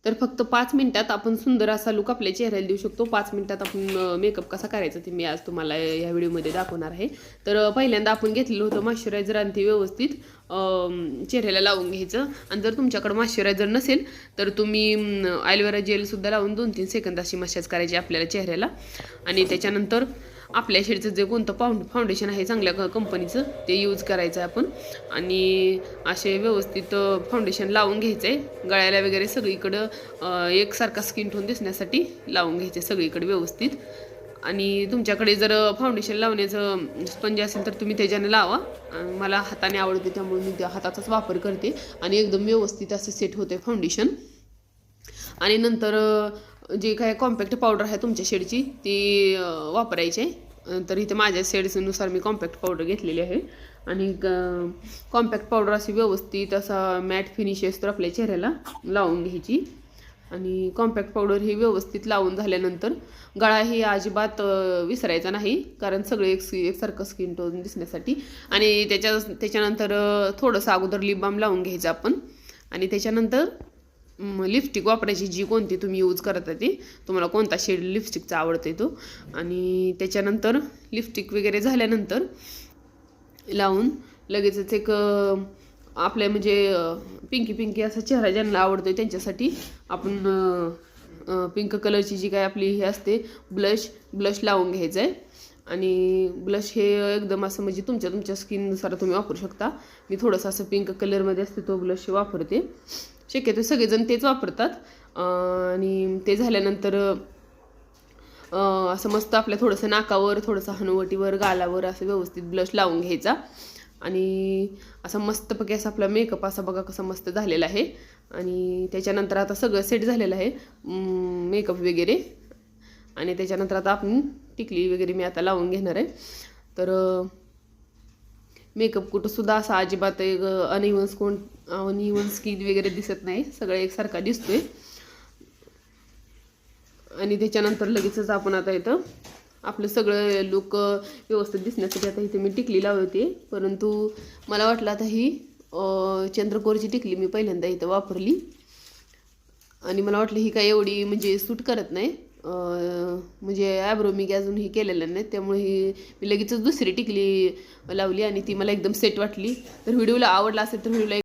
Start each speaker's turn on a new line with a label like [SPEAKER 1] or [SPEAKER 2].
[SPEAKER 1] तर फक्त 5 मिनिटात आपण सुंदर असा लुक आपल्या चेहऱ्याला देऊ शकतो. 5 मिनिटात आपण मेकअप कसा करायचा ते मी आज तुम्हाला या व्हिडिओमध्ये दाखवणार आहे. तर पहिल्यांदा आपण घेतलेलं होतं मॉइश्चरायझर आणि ते व्यवस्थित चेहऱ्याला लावून घ्यायचं. आणि जर तुमच्याकडे मॉइश्चरायझर नसेल तर तुम्ही ॲलोवेरा जेलसुद्धा लावून 2-3 सेकंद अशी मसाज करायची आपल्याला चेहऱ्याला. आणि त्याच्यानंतर आपल्या शेडचं जे कोणतं फाउंडेशन आहे चांगल्या कंपनीचं ते यूज करायचं आहे आपण. आणि असे व्यवस्थित फाउंडेशन लावून घ्यायचं आहे. गळ्याला वगैरे सगळीकडं एकसारखा स्किन टोन दिसण्यासाठी लावून घ्यायचे सगळीकडे व्यवस्थित. आणि तुमच्याकडे जर फाउंडेशन लावण्याचं स्पंज असेल तर तुम्ही त्याच्याने लावा. मला हाताने आवडते त्यामुळे मी त्या हाताचाच वापर करते आणि एकदम व्यवस्थित असं सेट होते फाउंडेशन. आणि नंतर जे काय कॉम्पॅक्ट पावडर आहे तुमच्या शेडची ती वापरायची आहे. तर इथे माझ्या शेड्सनुसार मी कॉम्पॅक्ट पावडर घेतलेली आहे. आणि कॉम्पॅक्ट पावडर अशी व्यवस्थित असा मॅट फिनिश असतो आपल्या चेहऱ्याला लावून घ्यायची. आणि कॉम्पॅक्ट पावडर ही व्यवस्थित लावून झाल्यानंतर गळा ही अजिबात विसरायचा नाही, कारण सगळे एकसारखं स्किन टोन दिसण्यासाठी. आणि त्याच्यानंतर थोडंसं अगोदर लिप बाम लावून घ्यायचं आपण. आणि त्याच्यानंतर लिपस्टिक वापरायची जी कोणती तुम्ही यूज करता ती, तुम्हाला कोणता शेड लिपस्टिकचा आवडते तो. आणि त्याच्यानंतर लिपस्टिक वगैरे झाल्यानंतर लावून लगेचच एक आपल्या म्हणजे पिंकी असा चेहरा ज्यांना आवडतो त्यांच्यासाठी आपण पिंक कलरची जी काय आपली हे असते ब्लश लावून घ्यायचं आहे. आणि ब्लश हे एकदम असं म्हणजे तुमच्या स्किननुसार तुम्ही वापरू शकता. मी थोडंसं असं पिंक कलरमध्ये असते तो ब्लश वापरते. शक्यतो सगळेजण तेच वापरतात. आणि ते झाल्यानंतर असं मस्त आपल्या थोडंसं नाकावर, थोडंसं हनुवटीवर, गालावर असं व्यवस्थित ब्लश लावून घ्यायचा. आणि असं मस्तपैकी असा आपला मेकअप असा बघा कसा मस्त झालेला आहे. आणि त्याच्यानंतर आता सगळं सेट झालेलं आहे मेकअप वगैरे. आणि त्याच्यानंतर आता आपण टिकली वगैरे मी आता लावून घेणार आहे. तर मेकअप कुठंसुद्धा असा अजिबात एक अनइवन स्किन वगैरे दिसत नाही, सगळं एकसारखा दिसतोय. आणि त्याच्यानंतर लगेचच आपण आता इथं आपलं सगळं लुक व्यवस्थित दिसण्यासाठी आता इथे मी टिकली लावते. परंतु मला वाटलं आता ही चंद्रकोरची टिकली मी पहिल्यांदा इथं वापरली आणि मला वाटलं ही काय एवढी म्हणजे सूट करत नाही. म्हणजे आयब्रो मी अजून ही केलेलं नाही, त्यामुळे ही मी लगेचच दुसरी टिकली लावली आणि ती मला एकदम सेट वाटली. तर व्हिडिओला आवडला असेल तर व्हिडिओला